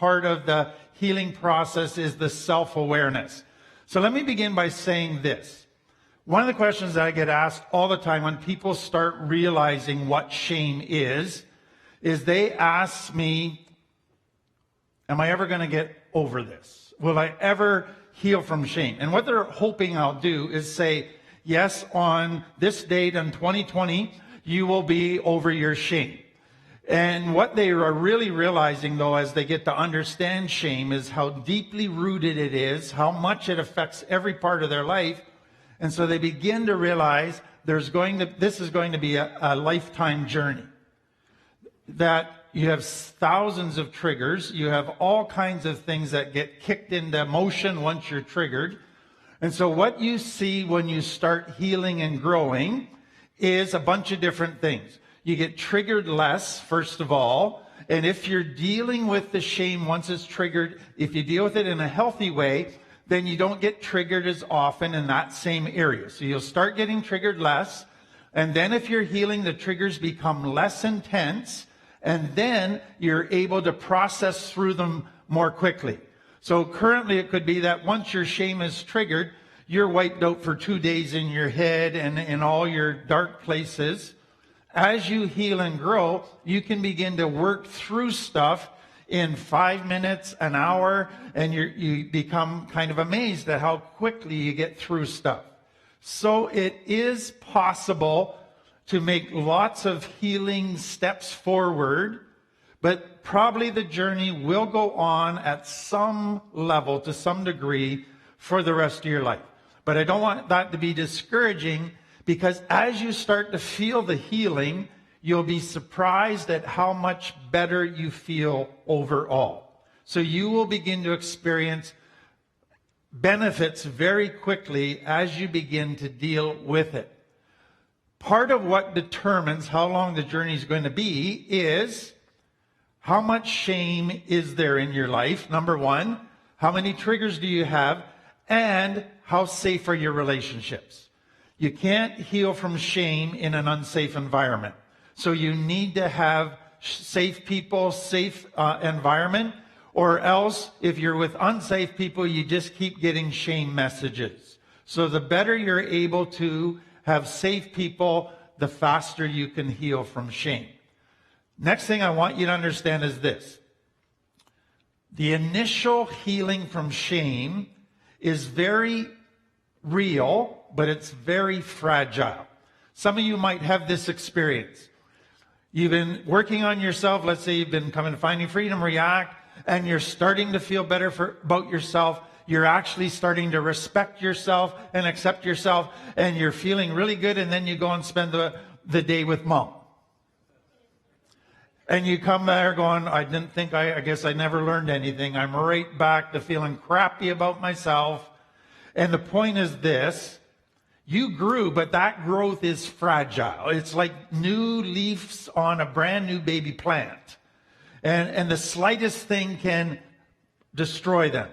part of the healing process is the self-awareness. So let me begin by saying this. One of the questions that I get asked all the time when people start realizing what shame is they ask me, am I ever going to get over this? Will I ever heal from shame? And what they're hoping I'll do is say, yes, on this date in 2020, you will be over your shame. And what they are really realizing, though, as they get to understand shame is how deeply rooted it is, how much it affects every part of their life. And so they begin to realize this is going to be a lifetime journey. That you have thousands of triggers. You have all kinds of things that get kicked into motion once you're triggered. And so what you see when you start healing and growing is a bunch of different things. You get triggered less, first of all. And if you're dealing with the shame once it's triggered, if you deal with it in a healthy way, then you don't get triggered as often in that same area. So you'll start getting triggered less. And then if you're healing, the triggers become less intense. And then you're able to process through them more quickly. So currently it could be that once your shame is triggered, you're wiped out for 2 days in your head and in all your dark places. As you heal and grow, you can begin to work through stuff in 5 minutes, an hour, and you become kind of amazed at how quickly you get through stuff. So it is possible to make lots of healing steps forward, but probably the journey will go on at some level, to some degree, for the rest of your life. But I don't want that to be discouraging, because as you start to feel the healing, you'll be surprised at how much better you feel overall. So you will begin to experience benefits very quickly as you begin to deal with it. Part of what determines how long the journey is going to be is how much shame is there in your life, number one. How many triggers do you have? And how safe are your relationships? You can't heal from shame in an unsafe environment. So you need to have safe people, safe environment, or else if you're with unsafe people, you just keep getting shame messages. So the better you're able to have safe people, the faster you can heal from shame. Next thing I want you to understand is this. The initial healing from shame is very real, but it's very fragile. Some of you might have this experience. You've been working on yourself. Let's say you've been coming to Finding Freedom, React, and you're starting to feel better about yourself. You're actually starting to respect yourself and accept yourself, and you're feeling really good, and then you go and spend the day with mom. And you come there going, I guess I never learned anything. I'm right back to feeling crappy about myself. And the point is this, you grew, but that growth is fragile. It's like new leaves on a brand new baby plant. And the slightest thing can destroy them.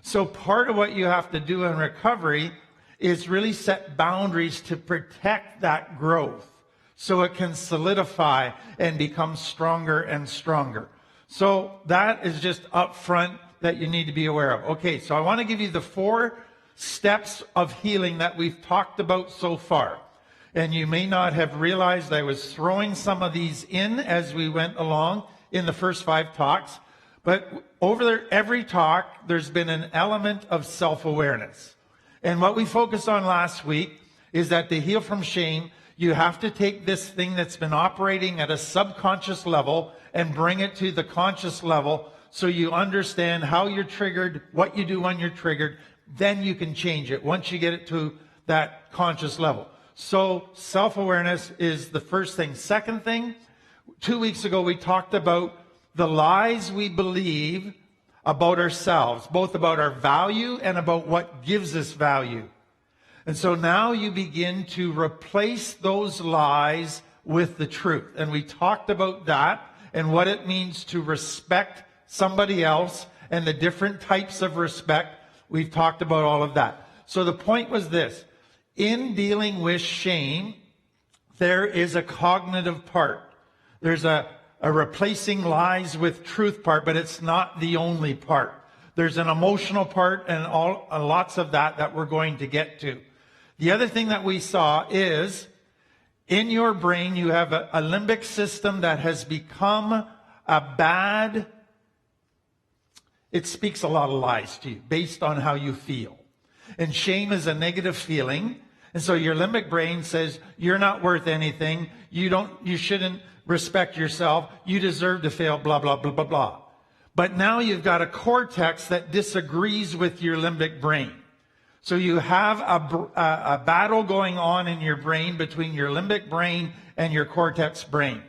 So part of what you have to do in recovery is really set boundaries to protect that growth so it can solidify and become stronger and stronger. So that is just up front that you need to be aware of. Okay, so I want to give you the 4 steps of healing that we've talked about so far. And you may not have realized I was throwing some of these in as we went along in the first 5 talks. But over there, every talk, there's been an element of self-awareness. And what we focused on last week is that to heal from shame, you have to take this thing that's been operating at a subconscious level and bring it to the conscious level so you understand how you're triggered, what you do when you're triggered. Then you can change it once you get it to that conscious level. So self-awareness is the first thing. Second thing, 2 weeks ago we talked about the lies we believe about ourselves, both about our value and about what gives us value. And so now you begin to replace those lies with the truth. And we talked about that and what it means to respect somebody else and the different types of respect. We've talked about all of that. So the point was this. In dealing with shame, there is a cognitive part. There's a a replacing lies with truth part, but it's not the only part. There's an emotional part and lots of that we're going to get to. The other thing that we saw is in your brain, you have a limbic system that has become it speaks a lot of lies to you based on how you feel. And shame is a negative feeling. And so your limbic brain says, you're not worth anything. You shouldn't respect yourself. You deserve to fail, blah, blah, blah, blah, blah. But now you've got a cortex that disagrees with your limbic brain. So you have a battle going on in your brain between your limbic brain and your cortex brain.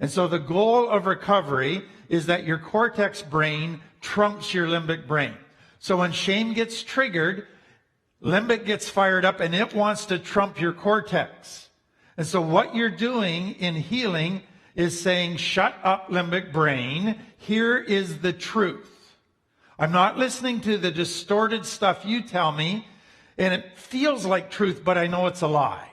And so the goal of recovery is that your cortex brain trumps your limbic brain. So when shame gets triggered, limbic gets fired up and it wants to trump your cortex. And so what you're doing in healing is saying, shut up, limbic brain. Here is the truth. I'm not listening to the distorted stuff you tell me, and it feels like truth, but I know it's a lie.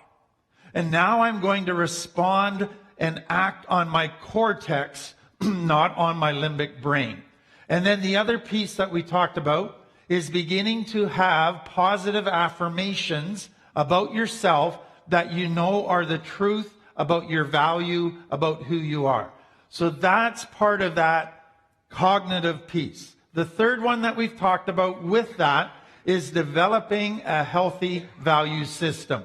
And now I'm going to respond and act on my cortex, not on my limbic brain. And then the other piece that we talked about is beginning to have positive affirmations about yourself that you know are the truth about your value, about who you are. So that's part of that cognitive piece. The third one that we've talked about with that is developing a healthy value system.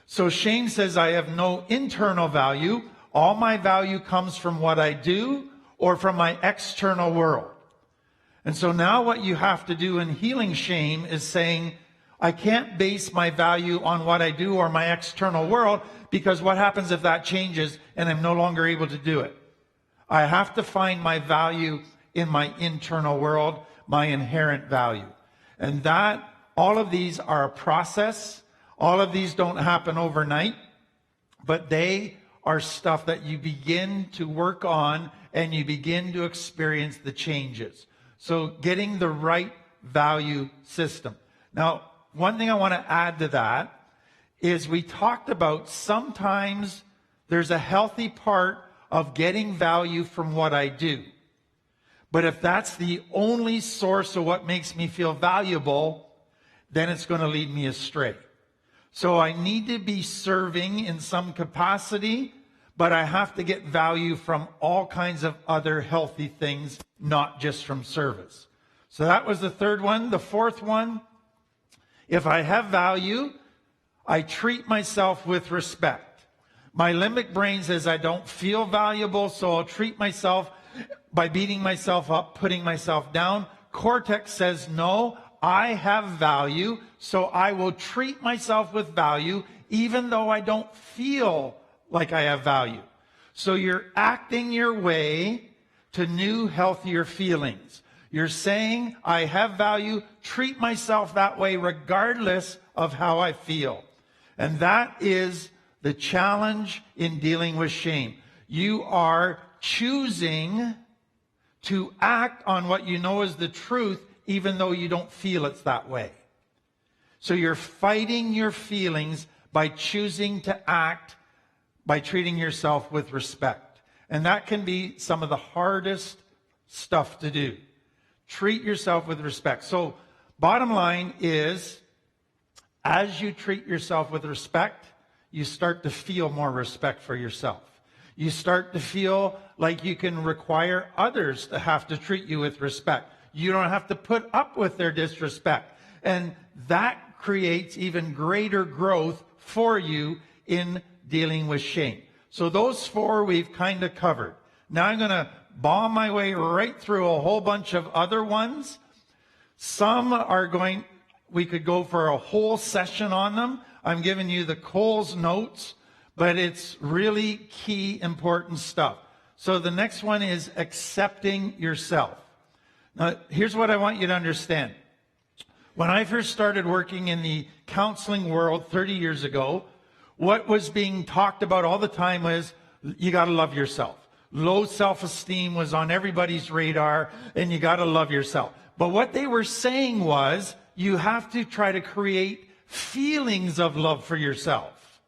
So shame says, I have no internal value. All my value comes from what I do or from my external world. And so now what you have to do in healing shame is saying, I can't base my value on what I do or my external world, because what happens if that changes and I'm no longer able to do it? I have to find my value in my internal world, my inherent value. And that, all of these are a process. All of these don't happen overnight, but they are stuff that you begin to work on and you begin to experience the changes. So getting the right value system. Now, one thing I want to add to that is we talked about sometimes there's a healthy part of getting value from what I do. But if that's the only source of what makes me feel valuable, then it's going to lead me astray. So I need to be serving in some capacity, but I have to get value from all kinds of other healthy things, not just from service. So that was the third one. The fourth one, if I have value, I treat myself with respect. My limbic brain says I don't feel valuable, so I'll treat myself by beating myself up, putting myself down. Cortex says, no, I have value, so I will treat myself with value, even though I don't feel like I have value. So you're acting your way to new, healthier feelings. You're saying, I have value, treat myself that way regardless of how I feel. And that is the challenge in dealing with shame. You are choosing to act on what you know is the truth, even though you don't feel it's that way. So you're fighting your feelings by choosing to act by treating yourself with respect. And that can be some of the hardest stuff to do. Treat yourself with respect. So bottom line is, as you treat yourself with respect, you start to feel more respect for yourself. You start to feel like you can require others to have to treat you with respect. You don't have to put up with their disrespect. And that creates even greater growth for you in dealing with shame. So those four we've kind of covered. Now I'm going to bomb my way right through a whole bunch of other ones. Some are we could go for a whole session on them. I'm giving you the Cole's notes, but it's really key, important stuff. So the next one is accepting yourself. Now, here's what I want you to understand. When I first started working in the counseling world 30 years ago, what was being talked about all the time was, you got to love yourself. Low self-esteem was on everybody's radar, and you got to love yourself. But what they were saying was, you have to try to create feelings of love for yourself.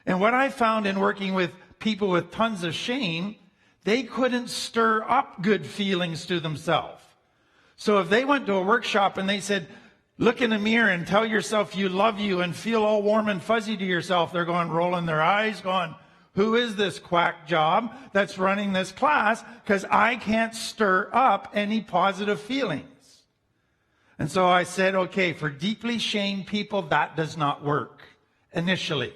And what I found in working with people with tons of shame, They couldn't stir up good feelings to themselves. So if they went to a workshop and they said, look in the mirror and tell yourself you love you and feel all warm and fuzzy to yourself, they're going, rolling their eyes, going, who is this quack job that's running this class? Because I can't stir up any positive feelings. And so I said, okay, for deeply shamed people, that does not work initially.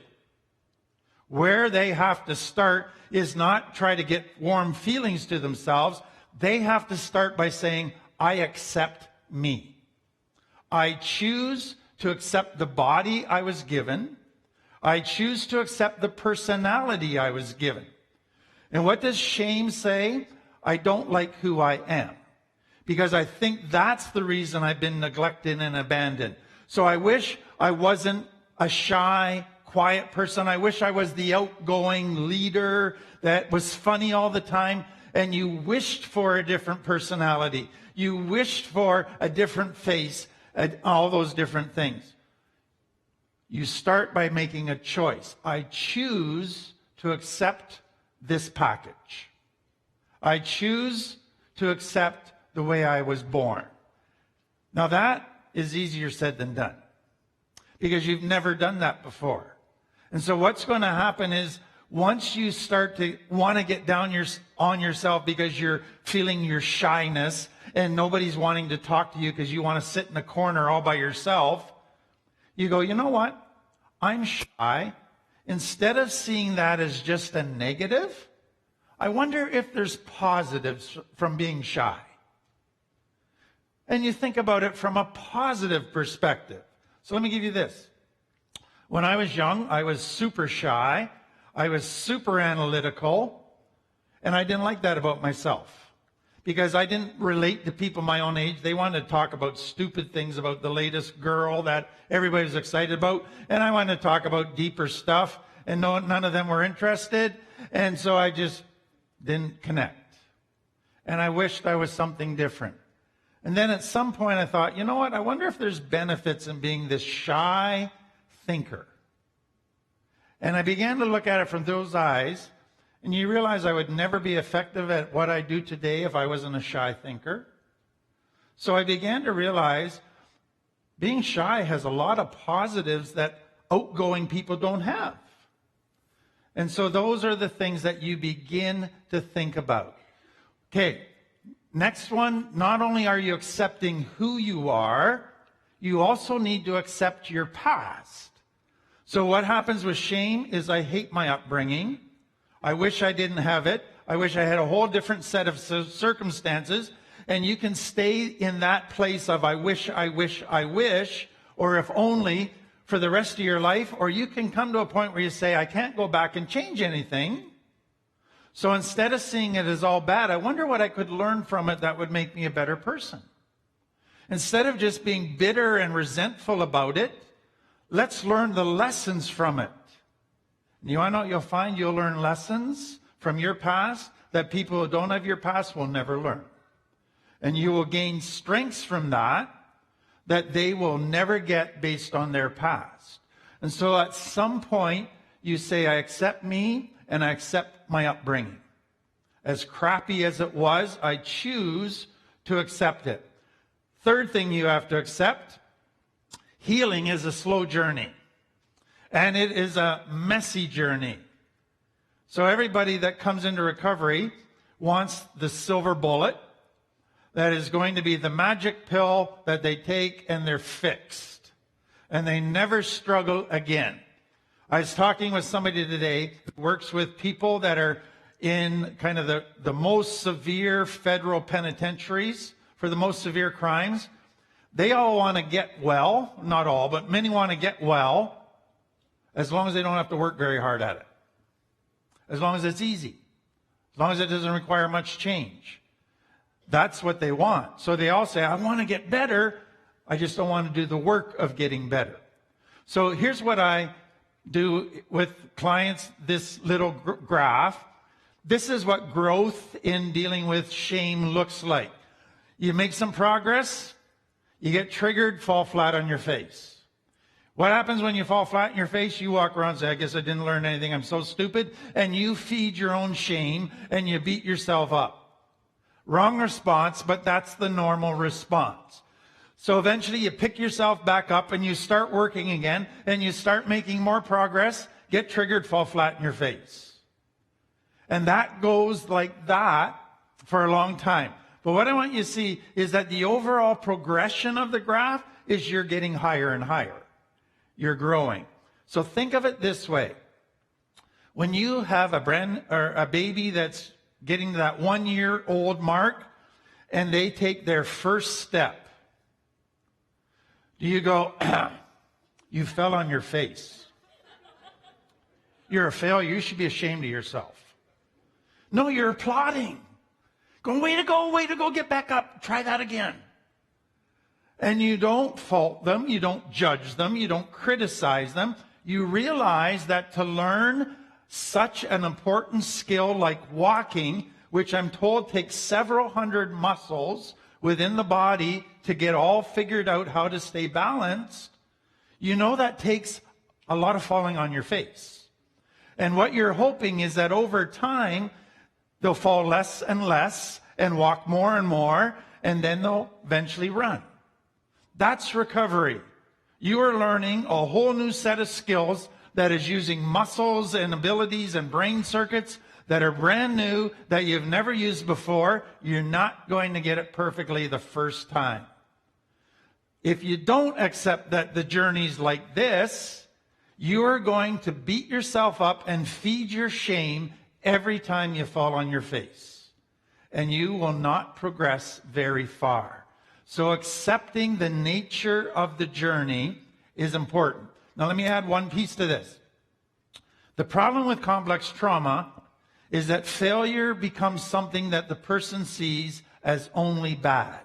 Where they have to start is not try to get warm feelings to themselves. They have to start by saying, I accept me. I choose to accept the body I was given. I choose to accept the personality I was given. And what does shame say? I don't like who I am. Because I think that's the reason I've been neglected and abandoned. So I wish I wasn't a shy, quiet person. I wish I was the outgoing leader that was funny all the time. And you wished for a different personality. You wished for a different face, all those different things. You start by making a choice. I choose to accept this package. I choose to accept the way I was born. Now that is easier said than done, because you've never done that before. And so what's going to happen is, once you start to want to get down on yourself because you're feeling your shyness and nobody's wanting to talk to you because you want to sit in a corner all by yourself, you go, you know what? I'm shy. Instead of seeing that as just a negative, I wonder if there's positives from being shy. And you think about it from a positive perspective. So let me give you this. When I was young, I was super shy. I was super analytical. And I didn't like that about myself, because I didn't relate to people my own age. They wanted to talk about stupid things, about the latest girl that everybody was excited about. And I wanted to talk about deeper stuff. And none of them were interested. And so I just didn't connect. And I wished I was something different. And then at some point I thought, you know what? I wonder if there's benefits in being this shy thinker. And I began to look at it from those eyes. And you realize I would never be effective at what I do today if I wasn't a shy thinker. So I began to realize being shy has a lot of positives that outgoing people don't have. And so those are the things that you begin to think about. Okay. Next one, not only are you accepting who you are, you also need to accept your past. So what happens with shame is, I hate my upbringing. I wish I didn't have it. I wish I had a whole different set of circumstances. And you can stay in that place of I wish, or if only, for the rest of your life. Or you can come to a point where you say, I can't go back and change anything. So instead of seeing it as all bad, I wonder what I could learn from it that would make me a better person. Instead of just being bitter and resentful about it, let's learn the lessons from it. You want to know what you'll find? You'll learn lessons from your past that people who don't have your past will never learn. And you will gain strengths from that they will never get based on their past. And so at some point, you say, I accept me and I accept my upbringing. As crappy as it was, I choose to accept it. Third thing you have to accept, healing is a slow journey. And it is a messy journey. So everybody that comes into recovery wants the silver bullet that is going to be the magic pill that they take and they're fixed. And they never struggle again. I was talking with somebody today who works with people that are in kind of the most severe federal penitentiaries for the most severe crimes. They all want to get well, not all, but many want to get well, as long as they don't have to work very hard at it. As long as it's easy. As long as it doesn't require much change. That's what they want. So they all say, I want to get better. I just don't want to do the work of getting better. So here's what I do with clients, this little graph. This is what growth in dealing with shame looks like. You make some progress, you get triggered, fall flat on your face. What happens when you fall flat in your face? You walk around and say, I guess I didn't learn anything. I'm so stupid. And you feed your own shame and you beat yourself up. Wrong response, but that's the normal response. So eventually you pick yourself back up and you start working again and you start making more progress, get triggered, fall flat in your face. And that goes like that for a long time. But what I want you to see is that the overall progression of the graph is you're getting higher and higher. You're growing. So think of it this way. When you have a baby that's getting to that 1-year-old mark and they take their first step, do you go, you fell on your face? You're a failure. You should be ashamed of yourself. No, you're applauding. Going, way to go, get back up. Try that again. And you don't fault them. You don't judge them. You don't criticize them. You realize that to learn such an important skill like walking, which I'm told takes several hundred muscles within the body to get all figured out how to stay balanced, you know that takes a lot of falling on your face. And what you're hoping is that over time, they'll fall less and less and walk more and more, and then they'll eventually run. That's recovery. You are learning a whole new set of skills that is using muscles and abilities and brain circuits that are brand new, that you've never used before. You're not going to get it perfectly the first time. If you don't accept that the journey's like this, you're going to beat yourself up and feed your shame every time you fall on your face. And you will not progress very far. So accepting the nature of the journey is important. Now let me add one piece to this. The problem with complex trauma is that failure becomes something that the person sees as only bad.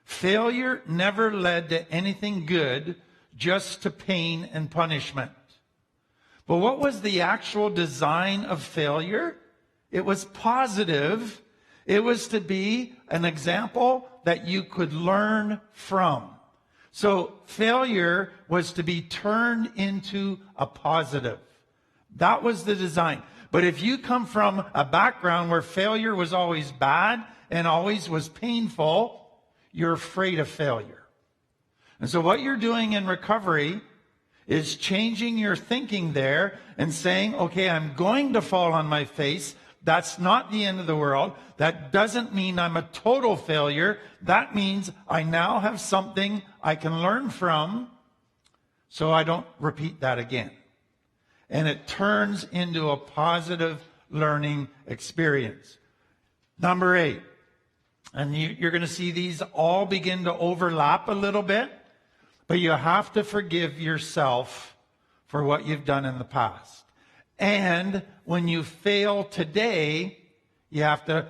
Failure never led to anything good, just to pain and punishment. But what was the actual design of failure? It was positive. It was to be an example that you could learn from. So failure was to be turned into a positive. That was the design. But if you come from a background where failure was always bad and always was painful, you're afraid of failure. And so what you're doing in recovery is changing your thinking there and saying, okay, I'm going to fall on my face. That's not the end of the world. That doesn't mean I'm a total failure. That means I now have something I can learn from so I don't repeat that again. And it turns into a positive learning experience. Number 8, and you're going to see these all begin to overlap a little bit, but you have to forgive yourself for what you've done in the past. And when you fail today, you have to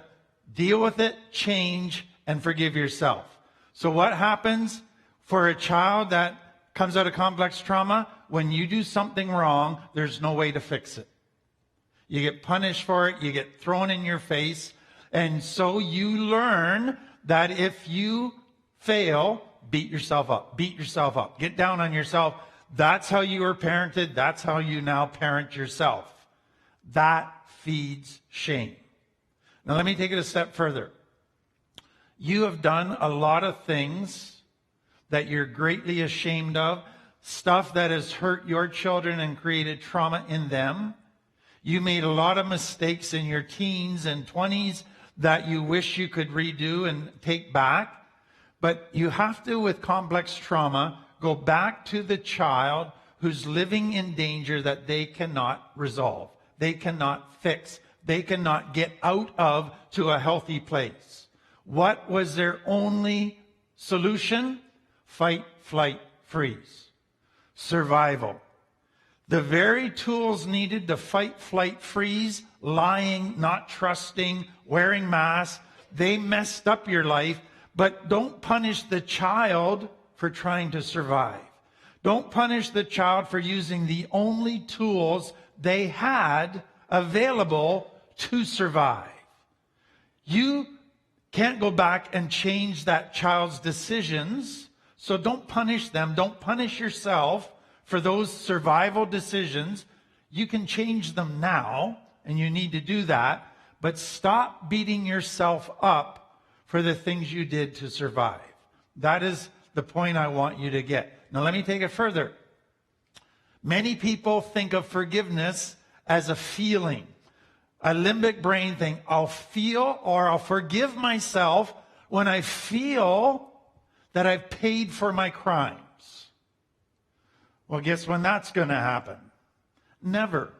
deal with it, change, and forgive yourself. So what happens for a child that comes out of complex trauma? When you do something wrong, there's no way to fix it. You get punished for it, you get thrown in your face, and so you learn that if you fail, beat yourself up, get down on yourself. That's how you were parented, that's how you now parent yourself. That feeds shame. Now let me take it a step further. You have done a lot of things that you're greatly ashamed of, stuff that has hurt your children and created trauma in them. You made a lot of mistakes in your teens and 20s that you wish you could redo and take back. But you have to, with complex trauma, go back to the child who's living in danger that they cannot resolve, they cannot fix, they cannot get out of to a healthy place. What was their only solution? Fight, flight, freeze. Survival. The very tools needed to fight, flight, freeze, lying, not trusting, wearing masks, they messed up your life. But don't punish the child for trying to survive. Don't punish the child for using the only tools they had available to survive. You can't go back and change that child's decisions, so don't punish them. Don't punish yourself for those survival decisions. You can change them now, and you need to do that, but stop beating yourself up for the things you did to survive. That is the point I want you to get. Now let me take it further. Many people think of forgiveness as a feeling, a limbic brain thing. I'll feel or I'll forgive myself when I feel that I've paid for my crimes. Well, guess when that's going to happen? Never.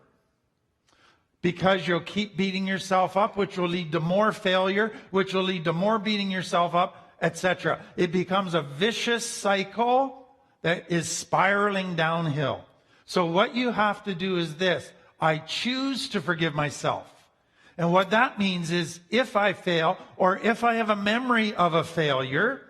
Because you'll keep beating yourself up, which will lead to more failure, which will lead to more beating yourself up, etc. It becomes a vicious cycle that is spiraling downhill. So what you have to do is this. I choose to forgive myself. And what that means is if I fail, or if I have a memory of a failure,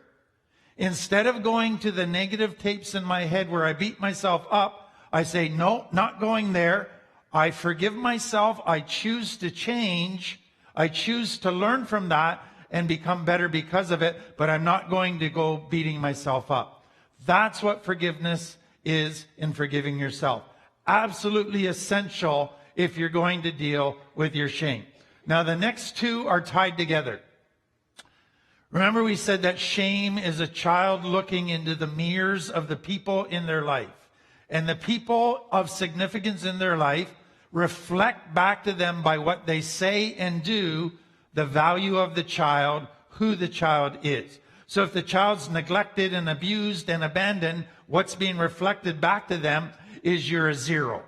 instead of going to the negative tapes in my head where I beat myself up, I say, no, not going there. I forgive myself. I choose to change. I choose to learn from that and become better because of it, but I'm not going to go beating myself up. That's what forgiveness is in forgiving yourself. Absolutely essential if you're going to deal with your shame. Now, the next two are tied together. Remember, we said that shame is a child looking into the mirrors of the people in their life. And the people of significance in their life reflect back to them by what they say and do, the value of the child, who the child is. So if the child's neglected and abused and abandoned, what's being reflected back to them is you're a zero.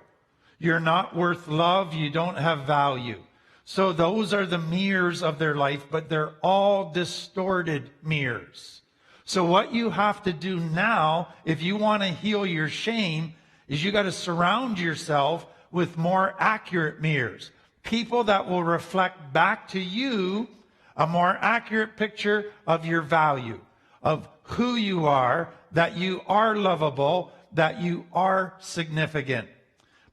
You're not worth love. You don't have value. So those are the mirrors of their life, but they're all distorted mirrors. So what you have to do now, if you want to heal your shame, is you got to surround yourself with more accurate mirrors. People that will reflect back to you a more accurate picture of your value, of who you are, that you are lovable, that you are significant.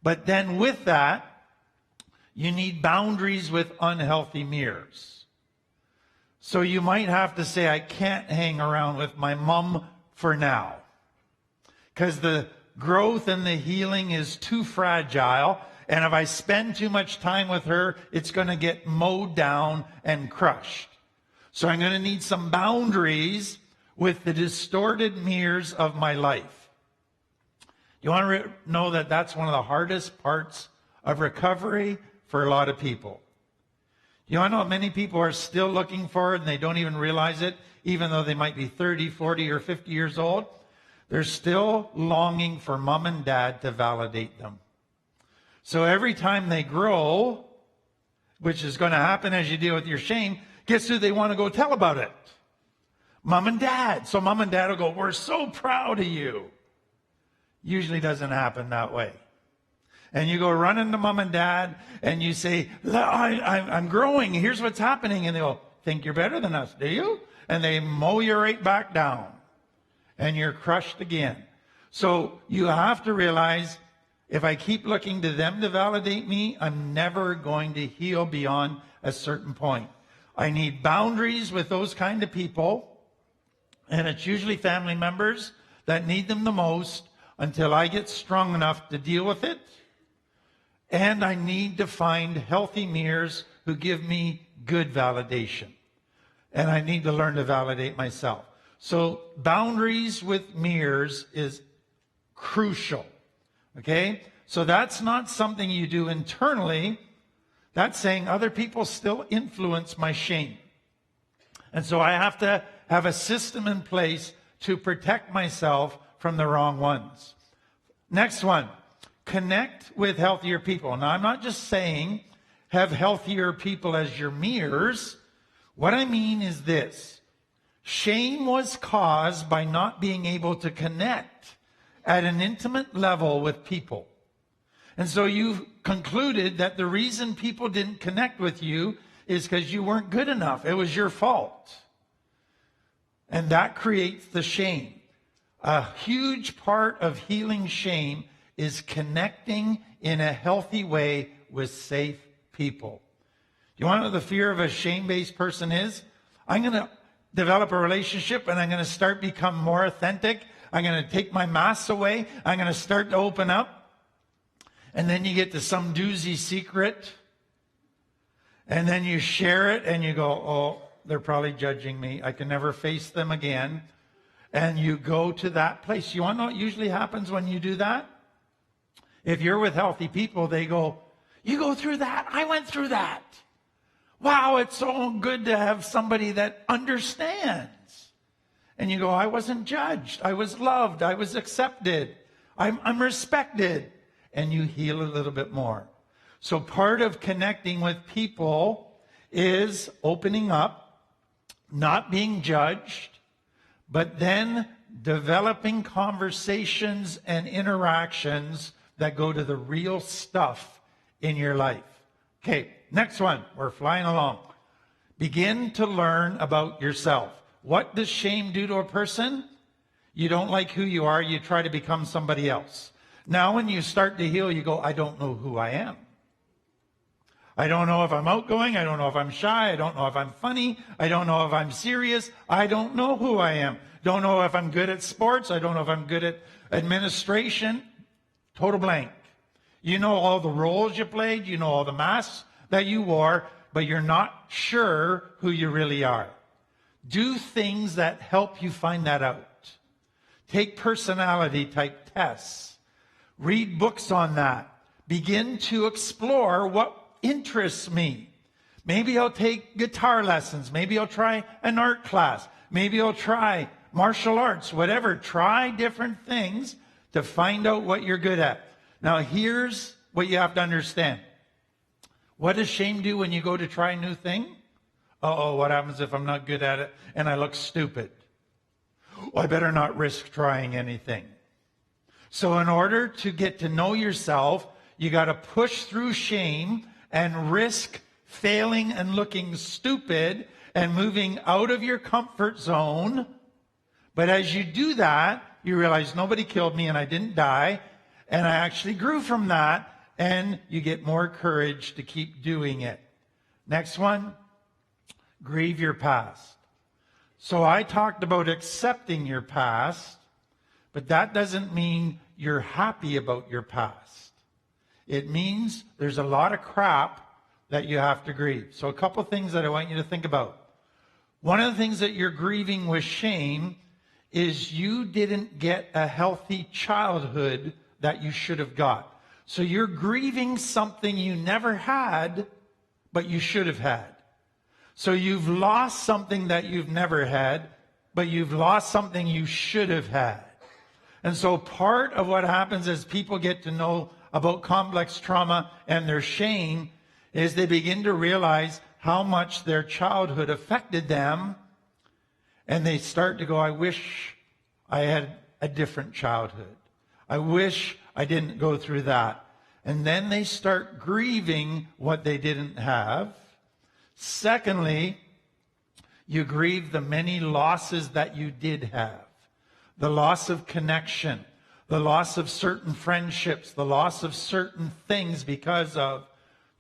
But then with that, you need boundaries with unhealthy mirrors. So you might have to say, I can't hang around with my mom for now, because the growth and the healing is too fragile. And if I spend too much time with her, it's going to get mowed down and crushed. So I'm going to need some boundaries with the distorted mirrors of my life. You want to know that that's one of the hardest parts of recovery for a lot of people. You want to know what many people are still looking for and they don't even realize it, even though they might be 30, 40, or 50 years old? They're still longing for mom and dad to validate them. So every time they grow, which is going to happen as you deal with your shame, guess who they want to go tell about it? Mom and dad. So mom and dad will go, we're so proud of you. Usually doesn't happen that way. And you go running to mom and dad and you say, I'm growing. Here's what's happening. And they'll think you're better than us, do you? And they mow you right back down. And you're crushed again. So you have to realize, if I keep looking to them to validate me, I'm never going to heal beyond a certain point. I need boundaries with those kind of people. And it's usually family members that need them the most until I get strong enough to deal with it. And I need to find healthy mirrors who give me good validation. And I need to learn to validate myself. So boundaries with mirrors is crucial. Okay? So that's not something you do internally. That's saying other people still influence my shame. And so I have to have a system in place to protect myself from the wrong ones. Next one. Connect with healthier people. Now, I'm not just saying have healthier people as your mirrors. What I mean is this. Shame was caused by not being able to connect at an intimate level with people. And so you've concluded that the reason people didn't connect with you is because you weren't good enough. It was your fault. And that creates the shame. A huge part of healing shame is connecting in a healthy way with safe people. Do you want to know what the fear of a shame-based person is? I'm going to develop a relationship and I'm going to start become more authentic. I'm going to take my masks away. I'm going to start to open up. And then you get to some doozy secret. And then you share it and you go, oh, they're probably judging me. I can never face them again. And you go to that place. You want to know what usually happens when you do that? If you're with healthy people, they go, you go through that? I went through that. Wow, it's so good to have somebody that understands. And you go, I wasn't judged. I was loved. I was accepted. I'm respected. And you heal a little bit more. So part of connecting with people is opening up, not being judged, but then developing conversations and interactions that go to the real stuff in your life. Okay, next one. We're flying along. Begin to learn about yourself. What does shame do to a person? You don't like who you are. You try to become somebody else. Now when you start to heal, you go, I don't know who I am. I don't know if I'm outgoing. I don't know if I'm shy. I don't know if I'm funny. I don't know if I'm serious. I don't know who I am. Don't know if I'm good at sports. I don't know if I'm good at administration. Total blank. You know all the roles you played. You know all the masks that you wore, but you're not sure who you really are. Do things that help you find that out. Take personality type tests. Read books on that. Begin to explore what interests me. Maybe I'll take guitar lessons. Maybe I'll try an art class. Maybe I'll try martial arts, whatever. Try different things to find out what you're good at. Now, here's what you have to understand. What does shame do when you go to try a new thing? Uh-oh, what happens if I'm not good at it and I look stupid? Well, I better not risk trying anything. So in order to get to know yourself, you got to push through shame and risk failing and looking stupid and moving out of your comfort zone. But as you do that, you realize nobody killed me and I didn't die. And I actually grew from that. And you get more courage to keep doing it. Next one, grieve your past. So I talked about accepting your past, but that doesn't mean you're happy about your past. It means there's a lot of crap that you have to grieve. So a couple things that I want you to think about. One of the things that you're grieving with shame is you didn't get a healthy childhood that you should have got. So you're grieving something you never had, but you should have had. So you've lost something that you've never had, but you've lost something you should have had. And so part of what happens as people get to know about complex trauma and their shame is they begin to realize how much their childhood affected them. And they start to go, I wish I had a different childhood. I wish I didn't go through that. And then they start grieving what they didn't have. Secondly, you grieve the many losses that you did have. The loss of connection, the loss of certain friendships, the loss of certain things because of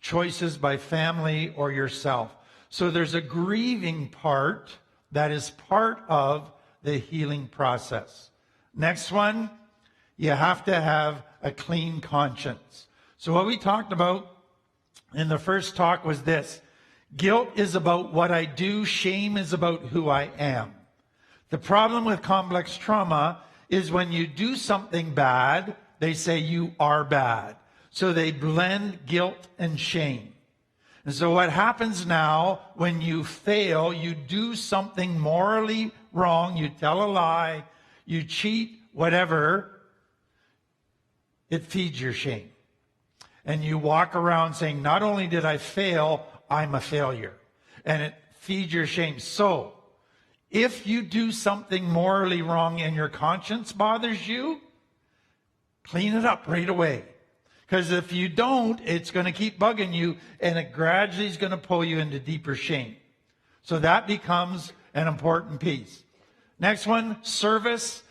choices by family or yourself. So there's a grieving part that is part of the healing process. Next one, you have to have a clean conscience. So what we talked about in the first talk was this. Guilt is about what I do. Shame is about who I am. The problem with complex trauma is when you do something bad, they say you are bad. So they blend guilt and shame. And so what happens now when you fail, you do something morally wrong, you tell a lie, you cheat, whatever, it feeds your shame. And you walk around saying, not only did I fail, I'm a failure. And it feeds your shame. So, if you do something morally wrong and your conscience bothers you, clean it up right away. Because if you don't, it's going to keep bugging you and it gradually is going to pull you into deeper shame. So that becomes an important piece. Next one, service.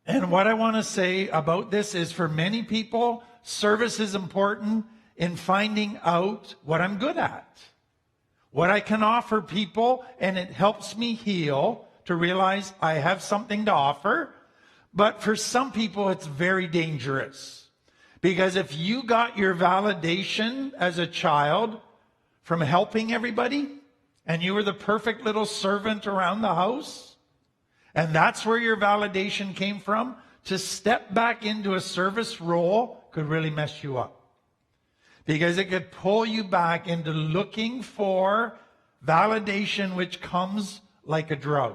And what I want to say about this is for many people, service is important in finding out what I'm good at. what I can offer people, and it helps me heal to realize I have something to offer. But for some people, it's very dangerous. Because if you got your validation as a child from helping everybody, and you were the perfect little servant around the house, and that's where your validation came from, to step back into a service role could really mess you up. Because it could pull you back into looking for validation, which comes like a drug.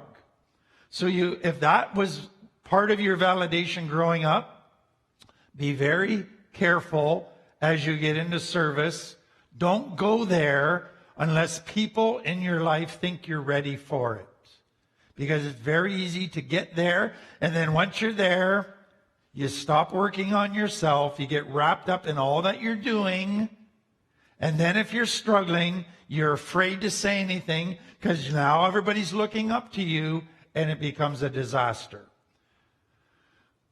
So if that was part of your validation growing up, be very careful as you get into service. Don't go there unless people in your life think you're ready for it. Because it's very easy to get there, and then once you're there, you stop working on yourself, you get wrapped up in all that you're doing, and then if you're struggling, you're afraid to say anything because now everybody's looking up to you, and it becomes a disaster.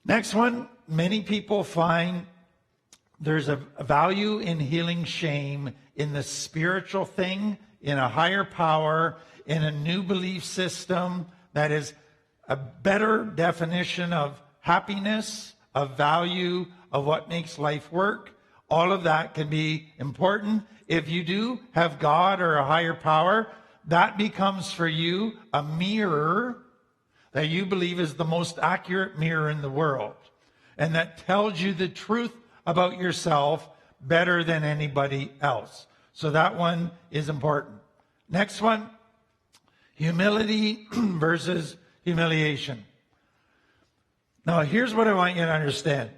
Next one, many people find there's a value in healing shame in the spiritual thing, in a higher power, in a new belief system that is a better definition of happiness, of value, of what makes life work. All of that can be important. If you do have God or a higher power, that becomes for you a mirror that you believe is the most accurate mirror in the world, and that tells you the truth about yourself better than anybody else. So that one is important. Next one, humility versus humiliation. Now, here's what I want you to understand.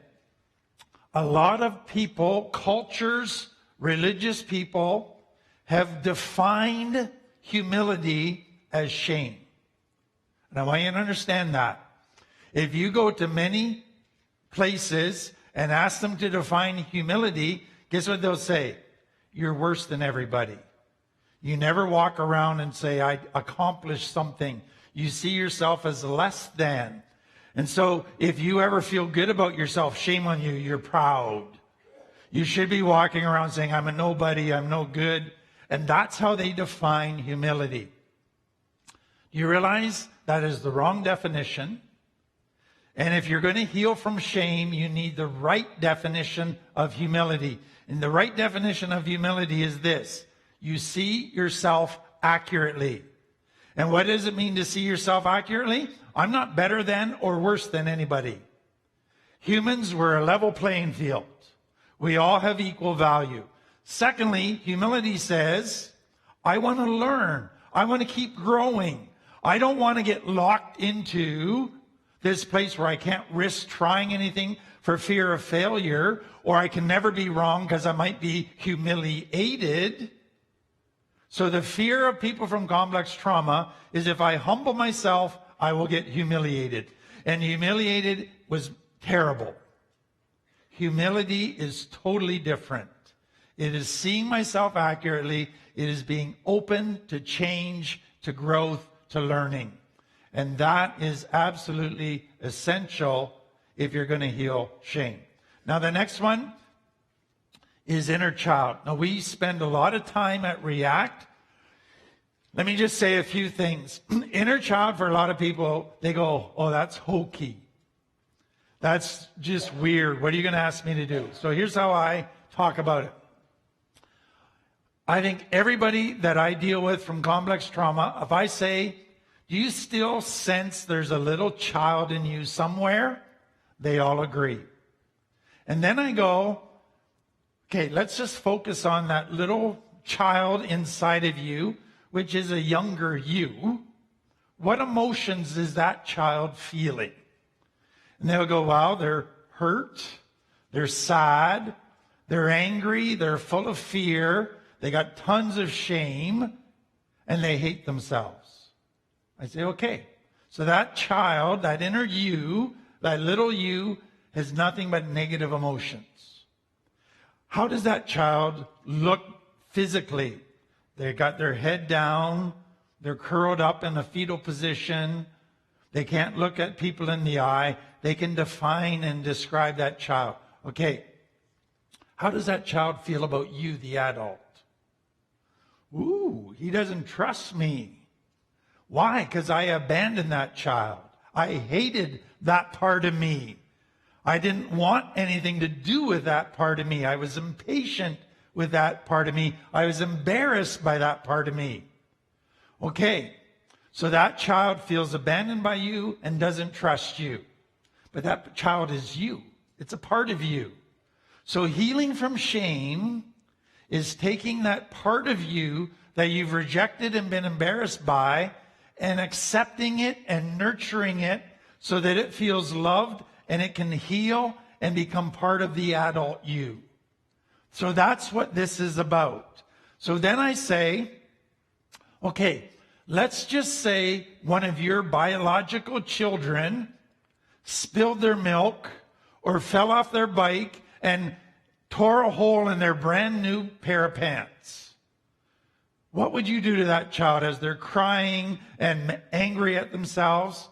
A lot of people, cultures, religious people, have defined humility as shame. And I want you to understand that. If you go to many places and ask them to define humility, guess what they'll say? You're worse than everybody. You never walk around and say, I accomplished something. You see yourself as less than. And so if you ever feel good about yourself, shame on you, you're proud. You should be walking around saying, I'm a nobody, I'm no good. And that's how they define humility. You realize that is the wrong definition. And if you're going to heal from shame, you need the right definition of humility. And the right definition of humility is this. You see yourself accurately. And what does it mean to see yourself accurately? I'm not better than or worse than anybody. Humans, we're a level playing field. We all have equal value. Secondly, humility says, I want to learn. I want to keep growing. I don't want to get locked into this place where I can't risk trying anything for fear of failure, or I can never be wrong because I might be humiliated. So the fear of people from complex trauma is if I humble myself, I will get humiliated. And humiliated was terrible. Humility is totally different. It is seeing myself accurately. It is being open to change, to growth, to learning. And that is absolutely essential if you're going to heal shame. Now, the next one is inner child. Now, we spend a lot of time at React. Let me just say a few things. Inner child, for a lot of people, they go, oh, that's hokey. That's just weird. What are you going to ask me to do? So here's how I talk about it. I think everybody that I deal with from complex trauma, if I say, do you still sense there's a little child in you somewhere? They all agree. And then I go, okay, let's just focus on that little child inside of you, which is a younger you. What emotions is that child feeling? And they'll go, wow, they're hurt, they're sad, they're angry, they're full of fear, they got tons of shame, and they hate themselves. I say, okay, so that child, that inner you, that little you, has nothing but negative emotions. How does that child look physically? They got their head down, they're curled up in a fetal position, they can't look at people in the eye. They can define and describe that child. Okay, how does that child feel about you, the adult? Ooh, he doesn't trust me. Why? Because I abandoned that child. I hated that part of me. I didn't want anything to do with that part of me. I was impatient with that part of me. I was embarrassed by that part of me. Okay, so that child feels abandoned by you and doesn't trust you. But that child is you. It's a part of you. So healing from shame is taking that part of you that you've rejected and been embarrassed by and accepting it and nurturing it so that it feels loved and it can heal and become part of the adult you. So that's what this is about. So then I say, okay, let's just say one of your biological children spilled their milk or fell off their bike and tore a hole in their brand new pair of pants. What would you do to that child as they're crying and angry at themselves?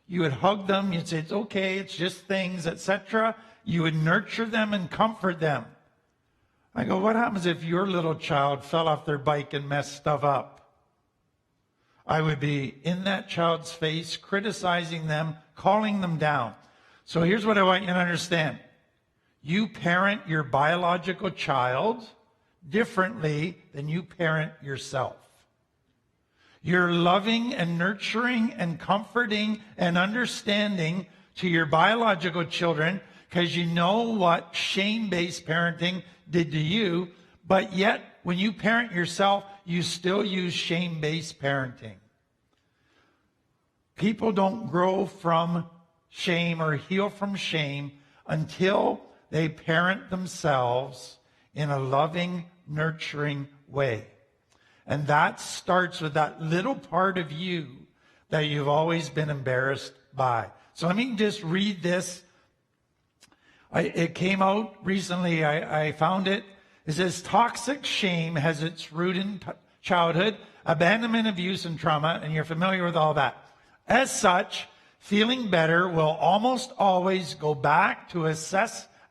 You would hug them. You'd say, it's okay, it's just things, etc. You would nurture them and comfort them. I go, what happens if your little child fell off their bike and messed stuff up? I would be in that child's face, criticizing them, calling them down. So here's what I want you to understand. You parent your biological child differently than you parent yourself. You're loving and nurturing and comforting and understanding to your biological children because you know what shame-based parenting did to you, but yet when you parent yourself, you still use shame-based parenting. People don't grow from shame or heal from shame until they parent themselves in a loving, nurturing way. And that starts with that little part of you that you've always been embarrassed by. So let me just read this. It came out recently. I found it. It says, toxic shame has its root in childhood, abandonment, abuse, and trauma. And you're familiar with all that. As such, feeling better will almost always go back to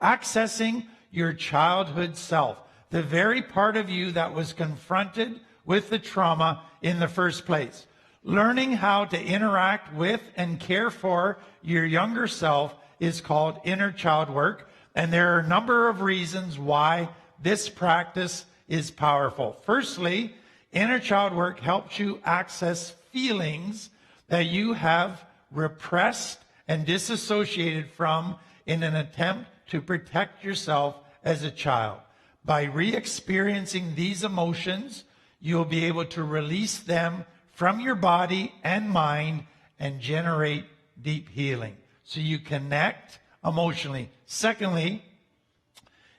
accessing your childhood self, the very part of you that was confronted with the trauma in the first place. Learning how to interact with and care for your younger self is called inner child work, and there are a number of reasons why this practice is powerful. Firstly, inner child work helps you access feelings that you have repressed and disassociated from in an attempt to protect yourself as a child. By re-experiencing these emotions, you'll be able to release them from your body and mind and generate deep healing. So you connect emotionally. Secondly,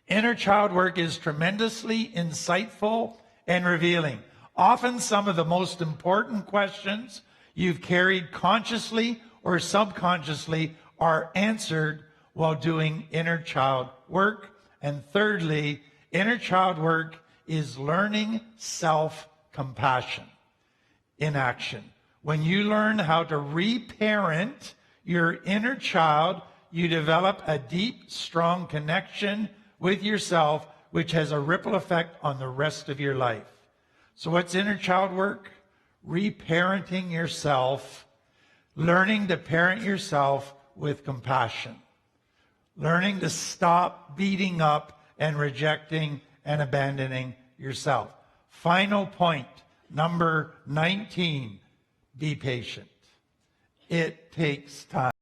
inner child work is tremendously insightful and revealing. Often some of the most important questions you've carried consciously or subconsciously are answered while doing inner child work. And thirdly, inner child work is learning self-compassion in action. When you learn how to reparent your inner child, you develop a deep, strong connection with yourself, which has a ripple effect on the rest of your life. So what's inner child work? Reparenting yourself, learning to parent yourself with compassion, learning to stop beating up and rejecting and abandoning yourself. Final point, number 19, be patient. It takes time.